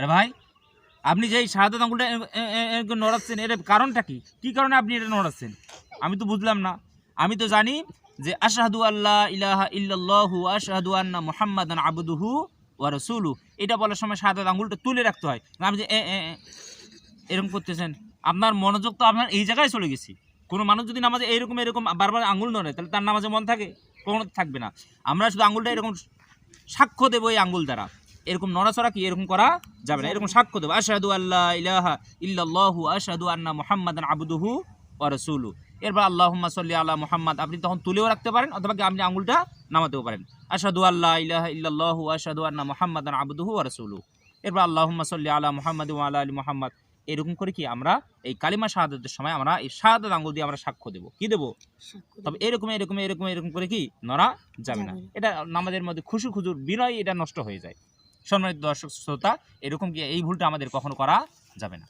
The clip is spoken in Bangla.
আরে ভাই, আপনি যে এই শাহাদাত আঙ্গুলটা এরকম নড়াচ্ছেন, এর কারণটা কি? কি কারণে আপনি এটা নড়াচ্ছেন? আমি তো বুঝলাম না। আমি তো জানি যে আশহাদু আল্লা ইলাহা ইল্লাল্লাহু ওয়া আশহাদু আন্না মুহাম্মাদান আবদুহু ওয়া রাসূলুহু, এটা বলার সময় শাহাদাত আঙ্গুলটা তুলে রাখতে হয়। আপনি যে এরকম করতেছেন, আপনার মনোযোগ তো আপনার এই জায়গায় চলে গেছে। কোনো মানুষ যদি নামাজে এরকম এরকম বারবার আঙ্গুল নড়ে, তাহলে তার নামাজে মন থাকে? কখনো থাকবে না। আমরা শুধু আঙ্গুলটা এরকম সাক্ষ্য দেবো এই আঙ্গুল দ্বারা, এরকম নড়াচড়া কি এরকম করা যাবে না, এরকম সাক্ষ্য দেবো আশহাদু আল্লা ইলাহা ইল্লাল্লাহু আশহাদু আন্না মুহাম্মাদান আবদুহু ওয়া রাসূলুহু। এরপর আল্লাহুম্মা সাল্লি আলা মুহাম্মাদ আপনি তখন তুলেও রাখতে পারেন, অথবা কি আপনি আঙ্গুলটা নামাতেও পারেন। আশহাদু আল্লা ইলাহা ইল্লাল্লাহু আশহাদু আন্না মুহাম্মাদান আবদুহু ওয়া রাসূলুহু। এরপর আল্লাহুম্মা সাল্লি আলা মুহাম্মাদ ওয়া আলা আলি মুহাম্মাদ। এরকম করে কি আমরা এই কালিমা শাহাদাতের সময় আমরা এই শাহাদাত আঙ্গুল দিয়ে আমরা সাক্ষ্য দেবো। কি দেবো? তবে এরকম এরকম এরকম এরকম করে কি নড়া যাবে না। এটা নামাজের মধ্যে খুশু খুজুর বিনয় এটা নষ্ট হয়ে যায়। সম্মানিত দর্শক শ্রোতা, এরকম কি এই ভুলটা আমাদের কখনো করা যাবে না।